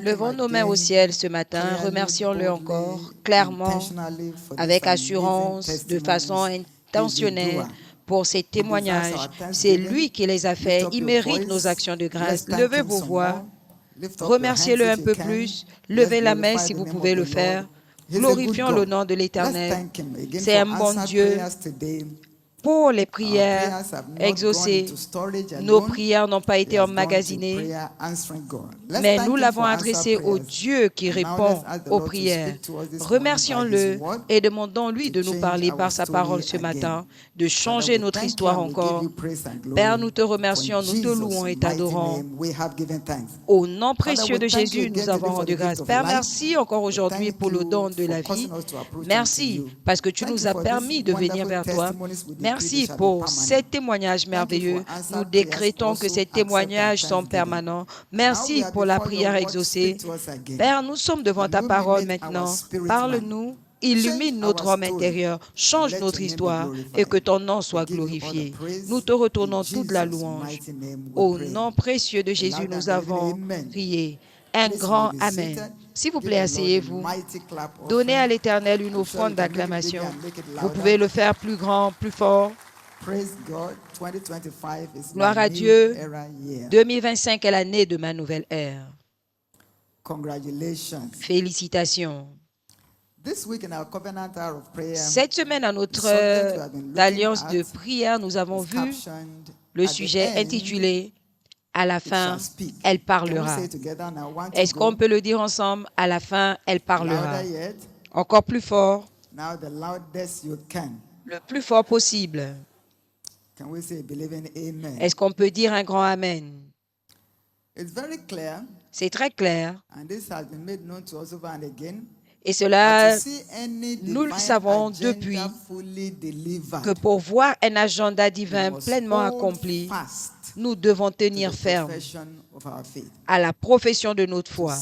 Levons nos mains au ciel ce matin, remercions-le encore clairement, avec assurance, de façon intentionnelle pour ses témoignages. C'est lui qui les a faits. Il mérite nos actions de grâce. Levez vos voix, remerciez-le un peu plus. Levez la main si vous pouvez le faire. Glorifions le nom de l'Éternel. C'est un bon Dieu. Pour les prières exaucées, nos prières n'ont pas été emmagasinées, mais nous l'avons adressé au Dieu qui répond aux prières. Remercions-le et demandons-lui de nous parler par sa parole ce matin, de changer notre histoire encore. Père, nous te remercions, nous te louons et t'adorons. Au nom précieux de Jésus, nous avons rendu grâce. Père, merci encore aujourd'hui pour le don de la vie. Merci parce que tu nous as permis de venir vers toi. Merci pour ces témoignages merveilleux. Nous décrétons que ces témoignages sont permanents. Merci pour la prière exaucée. Père, nous sommes devant ta parole maintenant. Parle-nous, illumine notre homme intérieur, change notre histoire et que ton nom soit glorifié. Nous te retournons toute la louange. Au nom précieux de Jésus, nous avons prié. Un grand Amen. S'il vous plaît, asseyez-vous. Donnez à l'Éternel une offrande d'acclamation. Vous pouvez le faire plus grand, plus fort. Gloire à Dieu. 2025 est l'année de ma nouvelle ère. Félicitations. Cette semaine, à notre alliance de prière, nous avons vu le sujet intitulé « À la fin, elle parlera ». Est-ce qu'on peut le dire ensemble? À la fin, elle parlera. Encore plus fort. Le plus fort possible. Est-ce qu'on peut dire un grand Amen? C'est très clair. Et cela, nous le savons depuis, que pour voir un agenda divin pleinement accompli, nous devons tenir ferme à la profession de notre foi.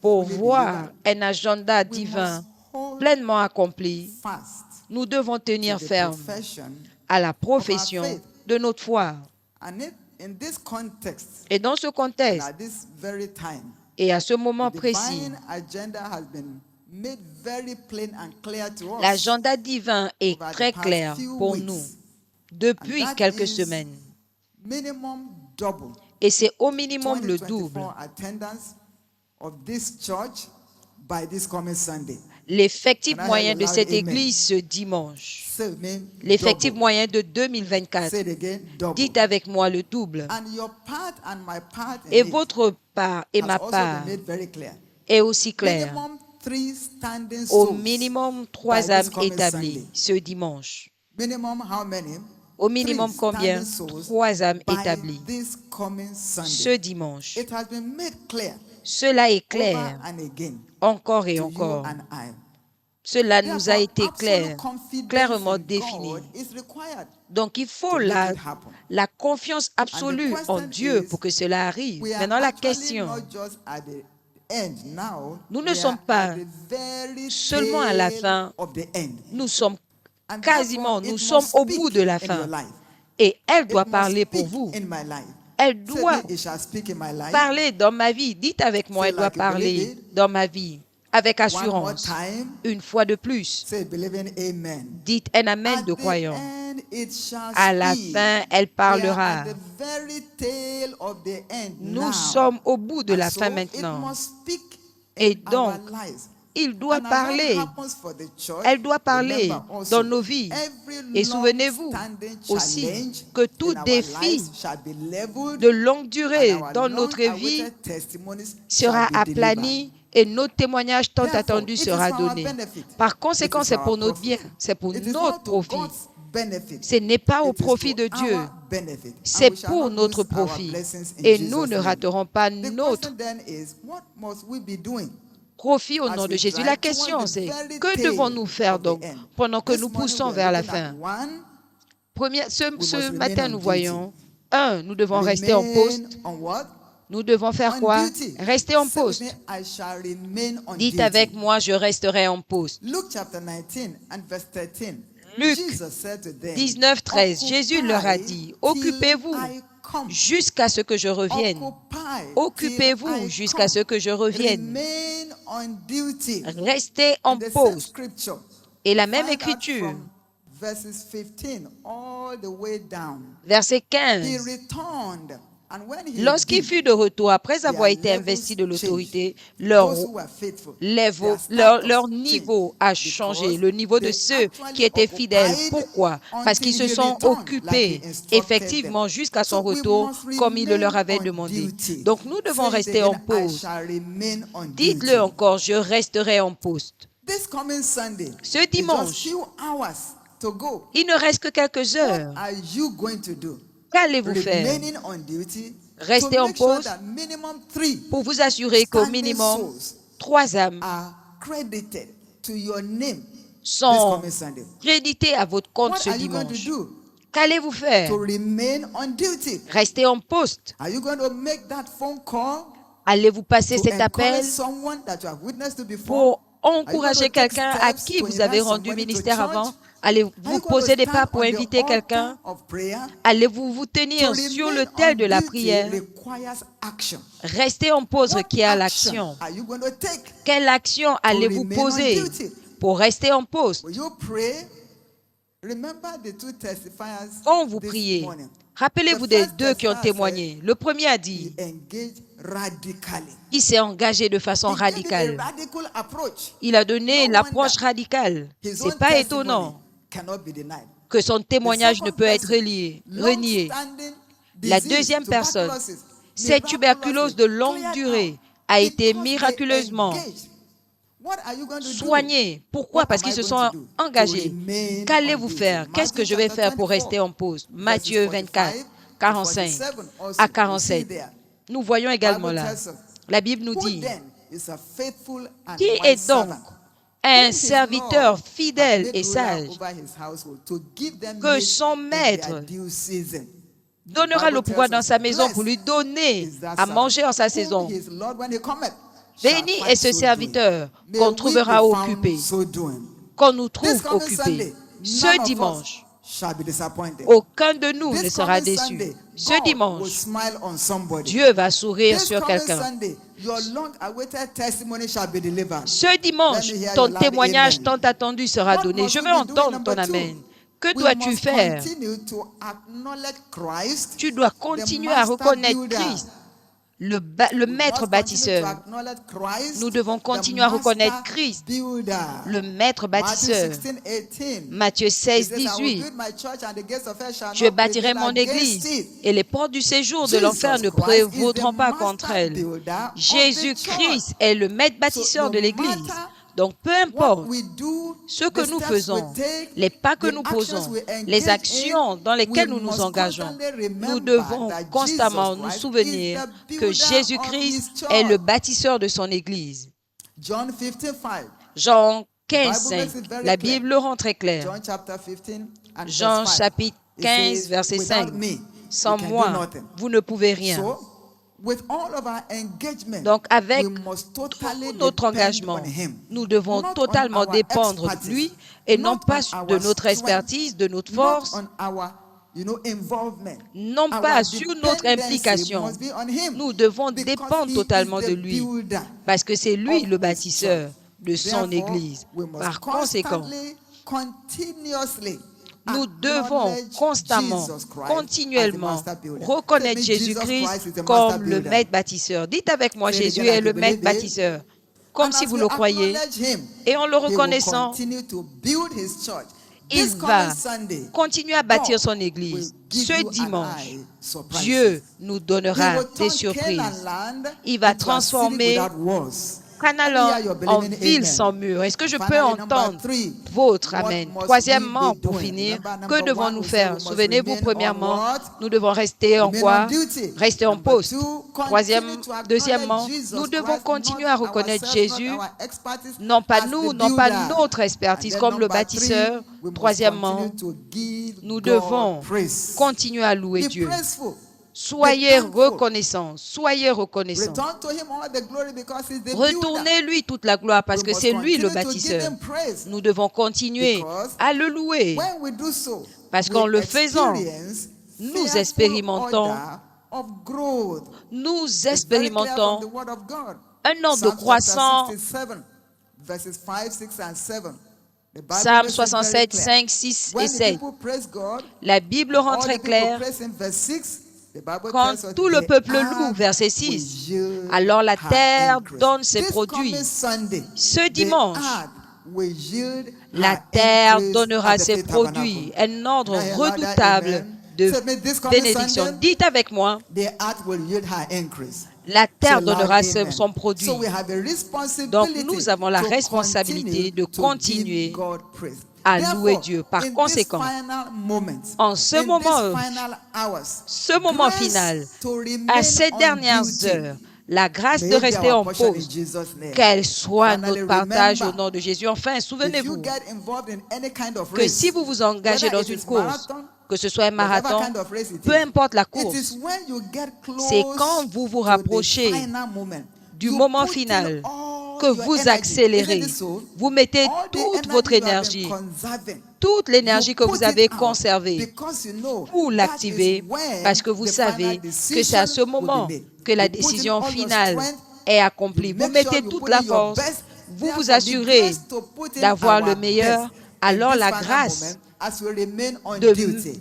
Pour voir un agenda divin pleinement accompli, nous devons tenir ferme à la profession de notre foi. Et dans ce contexte, et à ce moment précis, l'agenda divin est très clair pour nous depuis quelques semaines. Et c'est au minimum le double. L'effectif moyen de cette église ce dimanche, l'effectif moyen de 2024, dites avec moi le double. Et votre part et ma part est aussi claire. Au minimum 3 âmes établies ce dimanche. Au minimum combien? 3 âmes établies ce dimanche. Cela est clair encore et encore. Cela nous a été clairement défini. Donc, il faut la confiance absolue en Dieu pour que cela arrive. Maintenant, la question, nous ne sommes pas seulement à la fin, nous sommes au bout de la fin. Et elle doit parler pour vous. Elle doit parler dans ma vie. Dites avec moi, elle doit parler dans ma vie. Avec assurance. Une fois de plus. Dites un Amen de croyant. À la fin, elle parlera. Nous sommes au bout de la fin maintenant. Et donc, il doit parler. Elle doit parler dans nos vies. Et souvenez-vous aussi que tout défi de longue durée dans notre vie sera aplani et notre témoignage tant attendu sera donné. Par conséquent, c'est pour notre bien, c'est pour notre profit. Ce n'est pas au profit de Dieu, c'est pour notre profit. Et nous ne raterons pas notre profit au nom de Jésus. La question, c'est que devons-nous faire donc pendant que nous poussons vers la fin? Ce matin, nous voyons, nous devons rester en poste. Nous devons faire quoi? Rester en poste. Dites avec moi, je resterai en poste. Luc 19, 13, Jésus leur a dit, « Occupez-vous jusqu'à ce que je revienne. Occupez-vous jusqu'à ce que je revienne. Restez en poste. » Et la même écriture, verset 15, lorsqu'il fut de retour, après avoir été investi de l'autorité, leur niveau a changé, le niveau de ceux qui étaient fidèles. Pourquoi? Parce qu'ils se sont occupés effectivement jusqu'à son retour comme il le leur avait demandé. Donc nous devons rester en poste. Dites-le encore, je resterai en poste. Ce dimanche, il ne reste que quelques heures. Qu'allez-vous faire? Restez en pause pour vous assurer qu'au minimum 3 âmes sont créditées à votre compte ce dimanche. Qu'allez-vous faire? Restez en poste. Allez-vous passer cet appel pour encourager quelqu'un à qui vous avez rendu ministère avant? Allez-vous poser des pas pour inviter quelqu'un? Allez-vous vous tenir sur l'autel de la prière? Restez en pause requiert l'action. Quelle action allez-vous poser pour rester en poste? Quand vous priez, rappelez-vous des 2 qui ont témoigné. Le premier a dit, il s'est engagé de façon radicale. Il a donné l'approche radicale. Ce n'est pas étonnant que son témoignage ne peut être renié. La deuxième personne, cette tuberculose de longue durée a été miraculeusement soignée. Pourquoi? Parce qu'ils se sont engagés. Qu'allez-vous faire? Qu'est-ce que je vais faire pour rester en pause? Matthieu 24, 45 à 47. Nous voyons également là, la Bible nous dit, qui est donc un serviteur fidèle et sage que son maître donnera le pouvoir dans sa maison pour lui donner à manger en sa saison? Béni est ce serviteur qu'on trouvera occupé, qu'on nous trouve occupé. Ce dimanche, aucun de nous ne sera déçu. Ce dimanche, Dieu va sourire sur quelqu'un. Ce dimanche, ton témoignage tant attendu sera donné. Je veux entendre ton amen. Que dois-tu faire? Tu dois continuer à reconnaître Christ, le maître bâtisseur. Nous devons continuer à reconnaître Christ, le maître bâtisseur. Matthieu 16, 18. Je bâtirai mon église et les portes du séjour de l'enfer ne prévaudront pas contre elle. Jésus-Christ est le maître bâtisseur de l'église. Donc, peu importe ce que nous faisons, les pas que nous posons, les actions dans lesquelles nous nous engageons, nous devons constamment nous souvenir que Jésus-Christ est le bâtisseur de son Église. Jean 15, 5, la Bible le rend très clair. Jean chapitre 15, verset 5. Sans moi, vous ne pouvez rien. Donc, avec tout notre engagement, nous devons totalement dépendre de lui et non pas de notre expertise, de notre force, non pas sur notre implication. Nous devons dépendre totalement de lui parce que c'est lui le bâtisseur de son Église. Par conséquent, nous devons constamment, continuellement reconnaître Jésus-Christ comme le maître bâtisseur. Dites avec moi, Jésus est le maître bâtisseur, comme si vous le croyez. Et en le reconnaissant, il va continuer à bâtir son Église. Ce dimanche, Dieu nous donnera des surprises. Il va transformer Canaan en ville sans mur. Est-ce que je peux entendre votre amen? Troisièmement, pour finir, que devons-nous faire? Souvenez-vous, premièrement, nous devons rester en quoi? Rester en poste. Deuxièmement, nous devons continuer à reconnaître Jésus, non pas nous, non pas notre expertise comme le bâtisseur. Troisièmement, nous devons continuer à louer Dieu. Soyez reconnaissants, soyez reconnaissants. Retournez-lui toute la gloire parce que c'est lui le bâtisseur. Nous devons continuer à le louer parce qu'en le faisant, nous expérimentons un ordre croissant. Psaume 67, 5, 6 et 7. La Bible rend très clair. Quand tout le peuple loue, verset 6, alors la terre donne ses produits. Ce dimanche, la terre donnera ses produits. Un ordre redoutable de bénédiction. Dites avec moi, la terre donnera son produit. Donc, nous avons la responsabilité de continuer à louer Dieu. Par conséquent, en ce moment final, à ces dernières heures, la grâce de rester en pause, qu'elle soit notre partage au nom de Jésus. Enfin, souvenez-vous que si vous vous engagez dans une course, que ce soit un marathon, peu importe la course, c'est quand vous vous rapprochez du moment final que vous accélérez. Vous mettez toute votre énergie, toute l'énergie que vous avez conservée, vous l'activez parce que vous savez que c'est à ce moment que la décision finale est accomplie. Vous mettez toute la force, vous vous assurez d'avoir le meilleur, alors la grâce de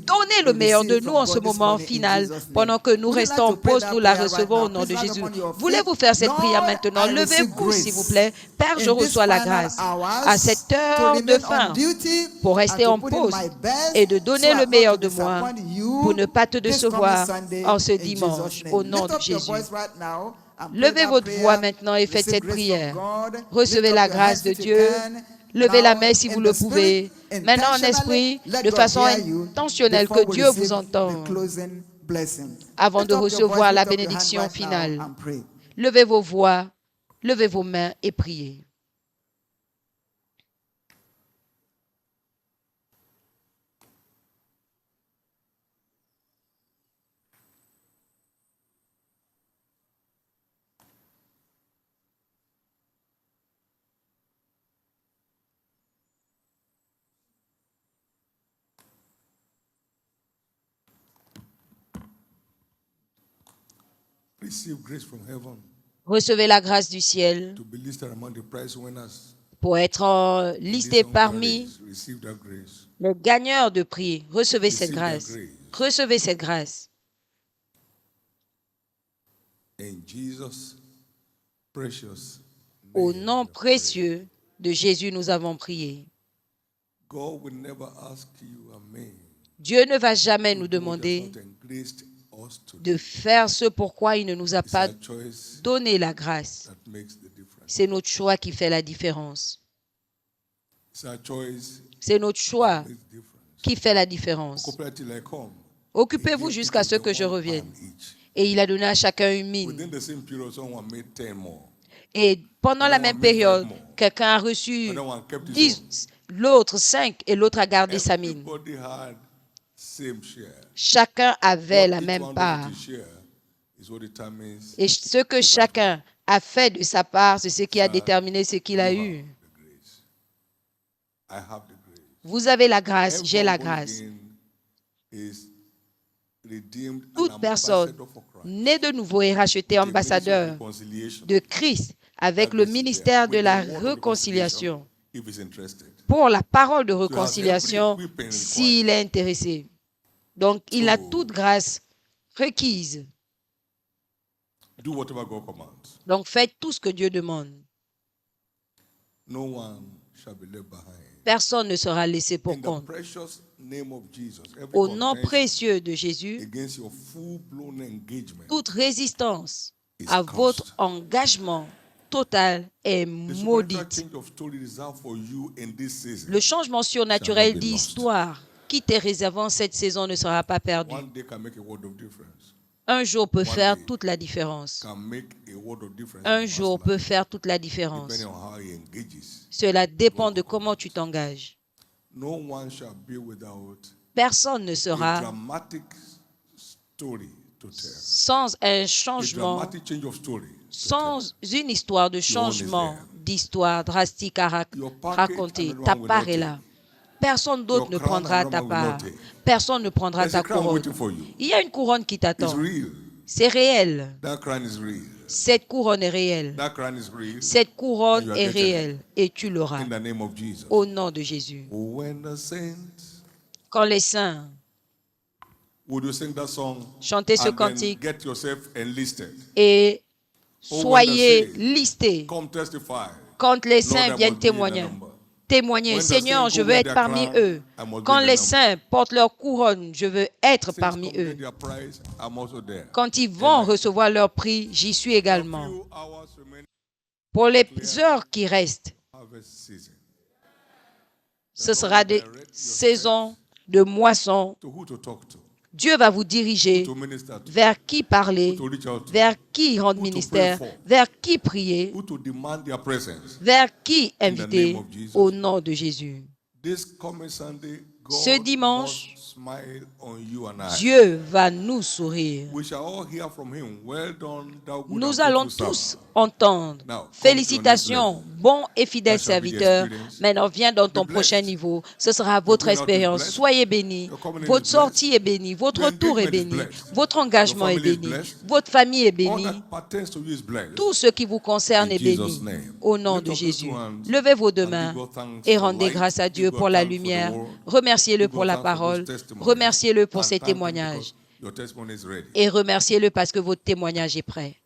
donner le meilleur de nous en ce moment final. Pendant que nous restons en pause, nous la recevons au nom de Jésus. Voulez-vous faire cette prière maintenant? Levez-vous, s'il vous plaît. Père, je reçois la grâce à cette heure de fin pour rester en pause et de donner le meilleur de moi pour ne pas te décevoir en ce dimanche au nom de Jésus. Levez votre voix maintenant et faites cette prière. Recevez la grâce de Dieu. Levez la main si vous le pouvez. Maintenant en esprit, de façon intentionnelle, que Dieu vous entende avant de recevoir la bénédiction finale. Levez vos voix, levez vos mains et priez. Recevez la grâce du ciel pour être listé parmi les gagneurs de prix. Recevez cette grâce. Recevez cette grâce. Au nom précieux de Jésus, nous avons prié. Dieu ne va jamais nous demander de faire ce pourquoi il ne nous a pas donné la grâce. C'est notre choix qui fait la différence. C'est notre choix qui fait la différence. Occupez-vous jusqu'à ce que je revienne. Et il a donné à chacun une mine. Et pendant la même période, quelqu'un a reçu 10, l'autre 5 et l'autre a gardé sa mine. Chacun avait la même part. Et ce que chacun a fait de sa part, c'est ce qui a déterminé ce qu'il a eu. Vous avez la grâce, j'ai la grâce. Toute personne née de nouveau est rachetée ambassadeur de Christ avec le ministère de la réconciliation pour la parole de réconciliation s'il est intéressé. Donc, il a toute grâce requise. Donc, faites tout ce que Dieu demande. Personne ne sera laissé pour compte. Au nom précieux de Jésus, toute résistance à votre engagement total est maudite. Le changement surnaturel d'histoire qui t'est réservé en cette saison ne sera pas perdu. Un jour peut faire toute la différence. Un jour peut faire toute la différence. Cela dépend de comment tu t'engages. Personne ne sera sans un changement, sans une histoire de changement, d'histoire drastique à raconter. Ta part est là. Personne d'autre ne prendra ta part. Personne ne prendra ta couronne. Il y a une couronne qui t'attend. C'est réel. Cette couronne est réelle. Cette couronne est réelle et tu l'auras. Au nom de Jésus. Quand les saints chantez ce cantique et soyez listés. Quand les saints viennent témoigner, Seigneur, je veux être parmi eux. Quand les saints portent leur couronne, je veux être parmi eux. Quand ils vont recevoir leur prix, j'y suis également. Pour les heures qui restent, ce sera des saisons de moisson. Dieu va vous diriger vers qui parler, vers qui rendre ministère, vers qui prier, vers qui inviter au nom de Jésus. Ce dimanche, Dieu va nous sourire. Nous allons tous entendre. Félicitations, bon et fidèle serviteur. Maintenant, viens dans ton prochain niveau. Ce sera votre expérience. Soyez bénis. Votre sortie est bénie. Votre retour est béni. Votre engagement est béni. Votre famille est bénie. Tout ce qui vous concerne est béni. Au nom de Jésus. Levez vos deux mains et rendez grâce à Dieu pour la lumière. Remerciez-le pour la parole. Remerciez-le pour ses témoignages. Et remerciez-le parce que votre témoignage est prêt.